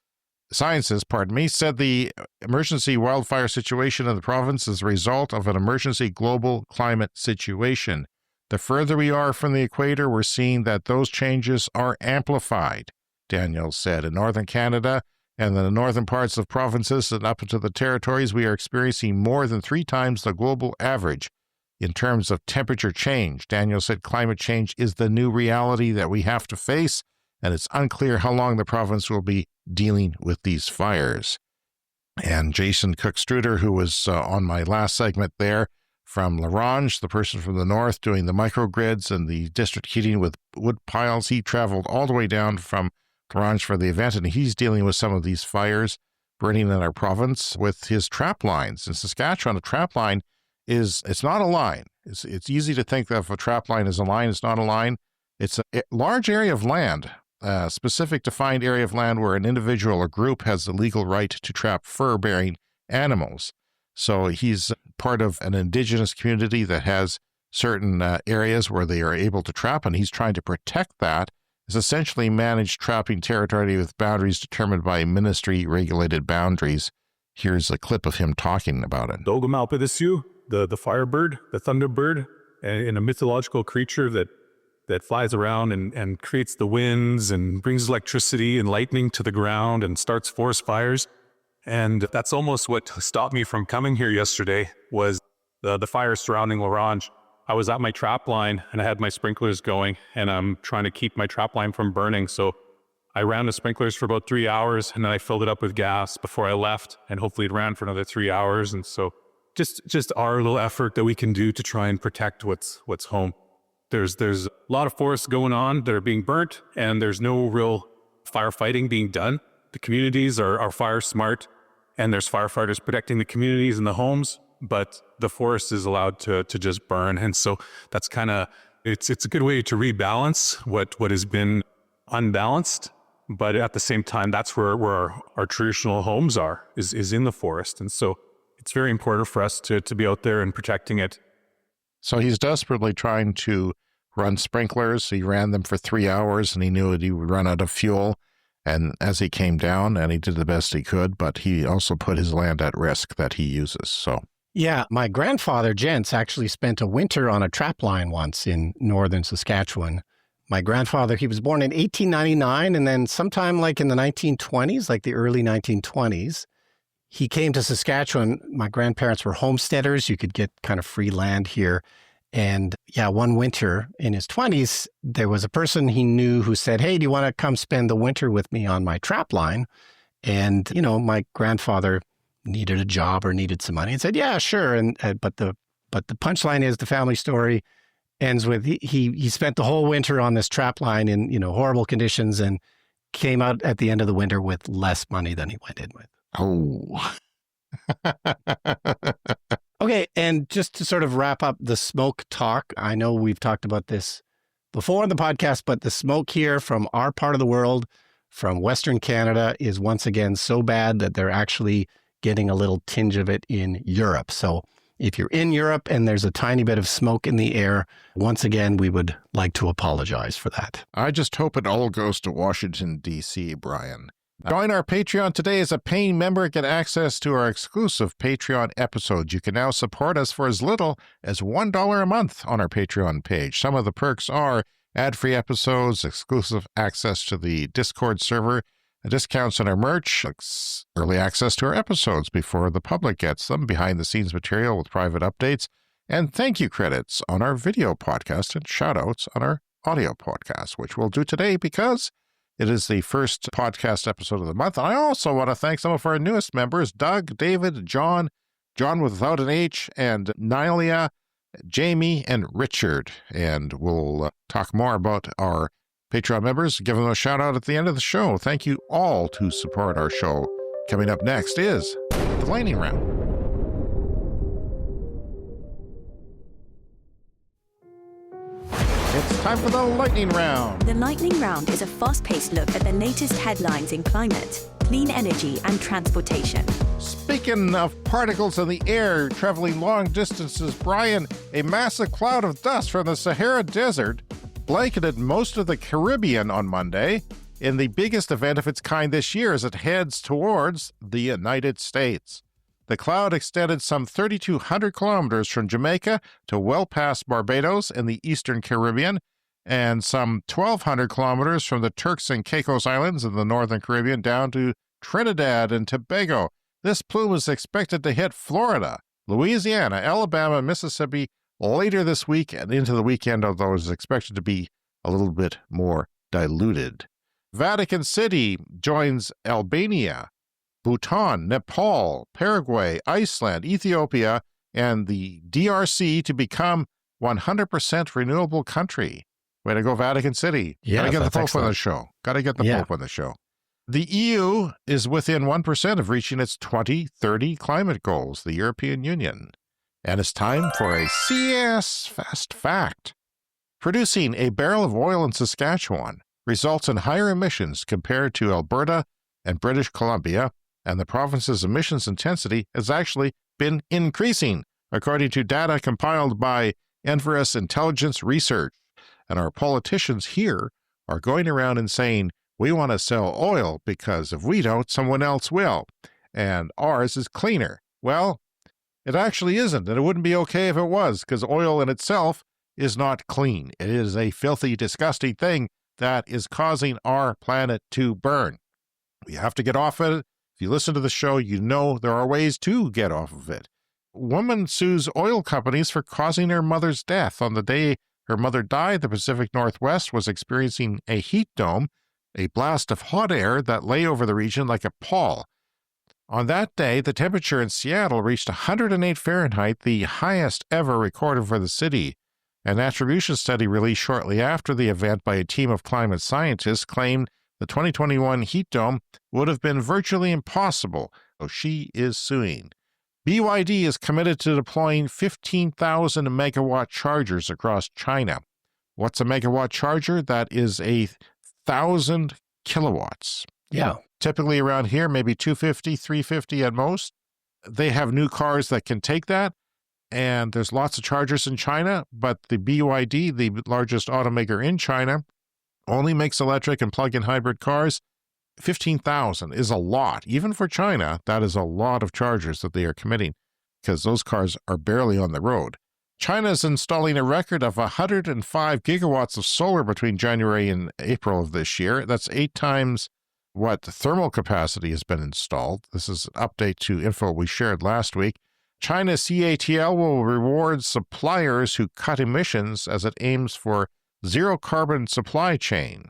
said the emergency wildfire situation in the province is a result of an emergency global climate situation. The further we are from the equator, we're seeing that those changes are amplified, Daniels said. In northern Canada, and in the northern parts of provinces and up into the territories, we are experiencing more than 3 times the global average in terms of temperature change. Daniel said climate change is the new reality that we have to face, and it's unclear how long the province will be dealing with these fires. And Jason Cook-Struder, who was on my last segment there from Ronge, the person from the north doing the microgrids and the district heating with wood piles, he traveled all the way down from Ronge for the event, and he's dealing with some of these fires burning in our province with his traplines. In Saskatchewan, a trapline it's not a line. It's easy to think that if a trapline is a line, it's not a line. It's a large area of land, specific defined area of land where an individual or group has the legal right to trap fur-bearing animals. So he's part of an indigenous community that has certain areas where they are able to trap, and he's trying to protect that. It's essentially managed trapping territory with boundaries determined by ministry-regulated boundaries. Here's a clip of him talking about it. Dogamalpidisiu, the firebird, the thunderbird, and a mythological creature that flies around and creates the winds and brings electricity and lightning to the ground and starts forest fires. And that's almost what stopped me from coming here yesterday was the fire surrounding Ronge. I was at my trap line and I had my sprinklers going and I'm trying to keep my trap line from burning. So I ran the sprinklers for about 3 hours and then I filled it up with gas before I left, and hopefully it ran for another 3 hours. And so just our little effort that we can do to try and protect what's home. There's a lot of forests going on that are being burnt, and there's no real firefighting being done. the communities are fire smart, and there's firefighters protecting the communities and the homes, but the forest is allowed to just burn. And so that's kind of, it's a good way to rebalance what has been unbalanced. But at the same time, that's where our traditional homes is in the forest. And so it's very important for us to be out there and protecting it. So he's desperately trying to run sprinklers. He ran them for 3 hours and he knew that he would run out of fuel. And as he came down, and he did the best he could, but he also put his land at risk that he uses. So yeah, my grandfather, Gents, actually spent a winter on a trapline once in northern Saskatchewan. My grandfather, he was born in 1899, and then sometime like in the 1920s, like the early 1920s, he came to Saskatchewan. My grandparents were homesteaders. You could get kind of free land here. And yeah, one winter in his 20s, there was a person he knew who said, hey, do you want to come spend the winter with me on my trapline? And, you know, my grandfather needed a job or needed some money and said, yeah, sure. And but the punchline is the family story ends with he spent the whole winter on this trapline in, you know, horrible conditions and came out at the end of the winter with less money than he went in with. Oh. Okay, and just to sort of wrap up the smoke talk, I know we've talked about this before on the podcast, but the smoke here from our part of the world, from Western Canada, is once again so bad that they're actually getting a little tinge of it in Europe. So if you're in Europe and there's a tiny bit of smoke in the air, once again, we would like to apologize for that. I just hope it all goes to Washington, D.C., Brian. Join our Patreon today as a paying member. Get access to our exclusive Patreon episodes. You can now support us for as little as $1 a month on our Patreon page. Some of the perks are ad-free episodes, exclusive access to the Discord server, discounts on our merch, early access to our episodes before the public gets them, behind-the-scenes material with private updates, and thank you credits on our video podcast and shout-outs on our audio podcast, which we'll do today because it is the first podcast episode of the month. And I also want to thank some of our newest members, Doug, David, John without an H, and Nylia, Jamie, and Richard. And we'll talk more about our Patreon members, give them a shout out at the end of the show. Thank you all to support our show. Coming up next is the lightning round. It's time for the lightning round. The lightning round is a fast-paced look at the latest headlines in climate, clean energy, and transportation. Speaking of particles in the air traveling long distances, Brian, a massive cloud of dust from the Sahara Desert blanketed most of the Caribbean on Monday in the biggest event of its kind this year as it heads towards the United States. The cloud extended some 3,200 kilometers from Jamaica to well past Barbados in the eastern Caribbean, and some 1,200 kilometers from the Turks and Caicos Islands in the northern Caribbean down to Trinidad and Tobago. This plume is expected to hit Florida, Louisiana, Alabama, and Mississippi later this week and into the weekend, although it is expected to be a little bit more diluted. Vatican City joins Albania, Bhutan, Nepal, Paraguay, Iceland, Ethiopia, and the DRC to become 100% renewable country. Way to go, Vatican City. Yeah, Gotta get the Pope excellent. on the show. Gotta get the Pope on the show. The EU is within 1% of reaching its 2030 climate goals, the European Union. And it's time for a CS Fast Fact. Producing a barrel of oil in Saskatchewan results in higher emissions compared to Alberta and British Columbia, and the province's emissions intensity has actually been increasing, according to data compiled by Enverus Intelligence Research. And our politicians here are going around and saying, we want to sell oil because if we don't, someone else will, and ours is cleaner. Well, it actually isn't, and it wouldn't be okay if it was, because oil in itself is not clean. It is a filthy, disgusting thing that is causing our planet to burn. We have to get off of it. If you listen to the show, you know there are ways to get off of it. Woman sues oil companies for causing her mother's death. On the day her mother died, the Pacific Northwest was experiencing a heat dome, a blast of hot air that lay over the region like a pall. On that day, the temperature in Seattle reached 108 Fahrenheit, the highest ever recorded for the city. An attribution study released shortly after the event by a team of climate scientists claimed the 2021 heat dome would have been virtually impossible. So she is suing. BYD is committed to deploying 15,000 megawatt chargers across China. What's a megawatt charger? That is 1,000 kilowatts. Yeah. Typically around here, maybe 250, 350 at most. They have new cars that can take that, and there's lots of chargers in China, but the BYD, the largest automaker in China, only makes electric and plug-in hybrid cars. 15,000 is a lot. Even for China, that is a lot of chargers that they are committing because those cars are barely on the road. China is installing a record of 105 gigawatts of solar between January and April of this year. That's 8 times what thermal capacity has been installed. This is an update to info we shared last week. China CATL will reward suppliers who cut emissions as it aims for zero carbon supply chain.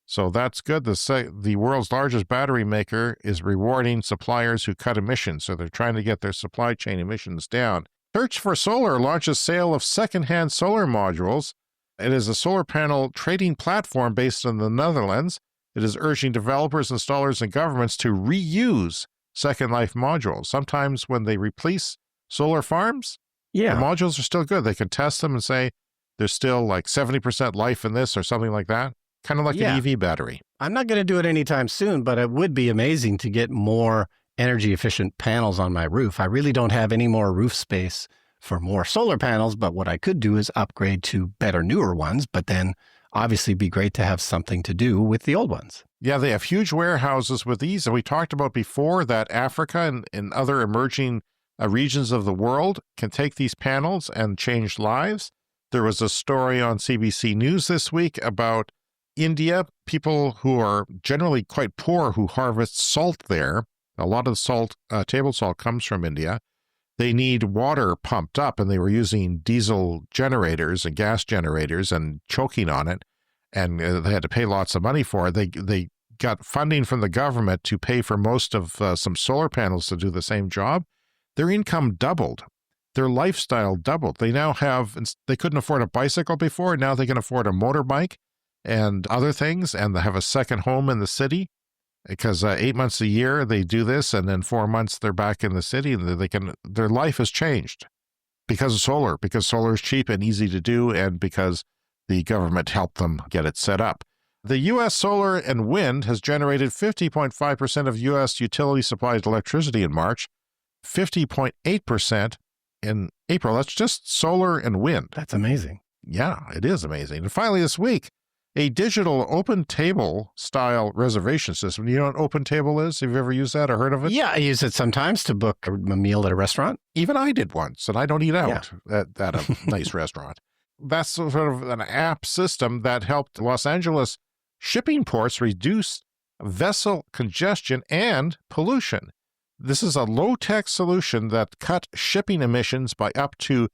So that's good. The world's largest battery maker is rewarding suppliers who cut emissions. So they're trying to get their supply chain emissions down. Search for Solar launches sale of secondhand solar modules. It is a solar panel trading platform based in the Netherlands. It is urging developers, installers, and governments to reuse Second Life modules. Sometimes when they replace solar farms, the modules are still good. They can test them and say there's still like 70% life in this or something like that. Kind of like an EV battery. I'm not going to do it anytime soon, but it would be amazing to get more energy efficient panels on my roof. I really don't have any more roof space for more solar panels, but what I could do is upgrade to better, newer ones, but then obviously be great to have something to do with the old ones. Yeah, they have huge warehouses with these. And we talked about before that Africa and other emerging regions of the world can take these panels and change lives. There was a story on CBC News this week about India, people who are generally quite poor who harvest salt there. A lot of the salt, table salt, comes from India. They need water pumped up, and they were using diesel generators and gas generators and choking on it, and they had to pay lots of money for it. They got funding from the government to pay for most of some solar panels to do the same job. Their income doubled. Their lifestyle doubled. They now have, they couldn't afford a bicycle before, now they can afford a motorbike and other things, and they have a second home in the city because 8 months a year they do this, and then 4 months they're back in the city, and their life has changed because of solar, because solar is cheap and easy to do, and because the government helped them get it set up. The U.S. solar and wind has generated 50.5% of U.S. utility supplied electricity in March, 50.8% in April. That's just solar and wind. That's amazing. Yeah, it is amazing. And finally this week, a digital open table style reservation system. You know what open table is? Have you ever used that or heard of it? Yeah, I use it sometimes to book a meal at a restaurant. Even I did once, and I don't eat out at a nice restaurant. That's sort of an app system that helped Los Angeles shipping ports reduce vessel congestion and pollution. This is a low-tech solution that cut shipping emissions by up to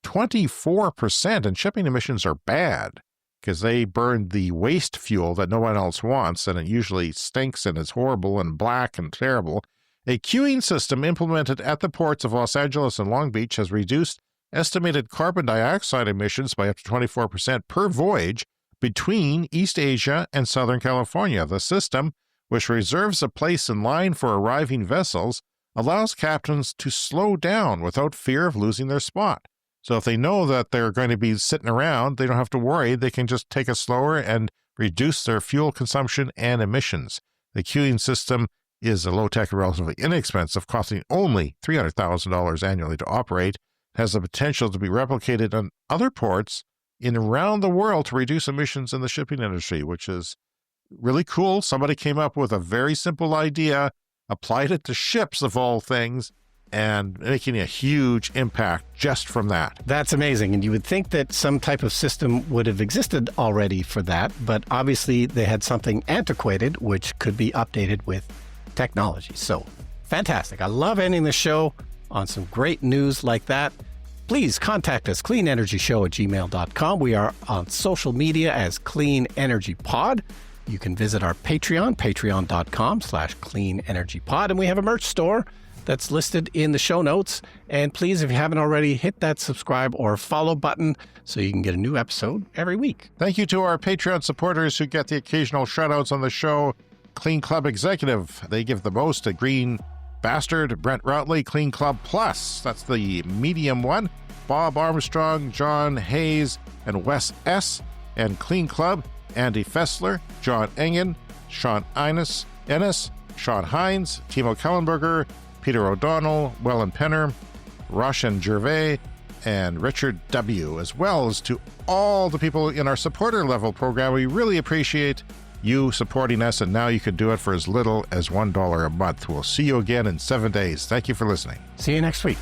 24%, and shipping emissions are bad because they burn the waste fuel that no one else wants, and it usually stinks and is horrible and black and terrible. A queuing system implemented at the ports of Los Angeles and Long Beach has reduced estimated carbon dioxide emissions by up to 24% per voyage between East Asia and Southern California. The system, which reserves a place in line for arriving vessels, allows captains to slow down without fear of losing their spot. So if they know that they're going to be sitting around, they don't have to worry. They can just take it slower and reduce their fuel consumption and emissions. The queuing system is a low-tech and relatively inexpensive, costing only $300,000 annually to operate. It has the potential to be replicated on other ports in around the world to reduce emissions in the shipping industry, which is really cool. Somebody came up with a very simple idea, applied it to ships of all things, and making a huge impact just from that. That's amazing. And you would think that some type of system would have existed already for that, but obviously they had something antiquated, which could be updated with technology. So fantastic. I love ending the show on some great news like that. Please contact us, cleanenergyshow@gmail.com. We are on social media as Clean Energy Pod. You can visit our Patreon, patreon.com/cleanenergypod. And we have a merch store. that's listed in the show notes. And please, if you haven't already, hit that subscribe or follow button so you can get a new episode every week. Thank you to our Patreon supporters who get the occasional shout-outs on the show. Clean Club Executive, they give the most to Green Bastard, Brent Routley, Clean Club Plus, that's the medium one, Bob Armstrong, John Hayes, and Wes S., and Clean Club, Andy Fessler, John Engen, Sean Ennis, Sean Hines, Timo Kellenberger, Peter O'Donnell, Wellen Penner, Roshan Gervais, and Richard W., as well as to all the people in our supporter level program. We really appreciate you supporting us, and now you can do it for as little as $1 a month. We'll see you again in 7 days. Thank you for listening. See you next week.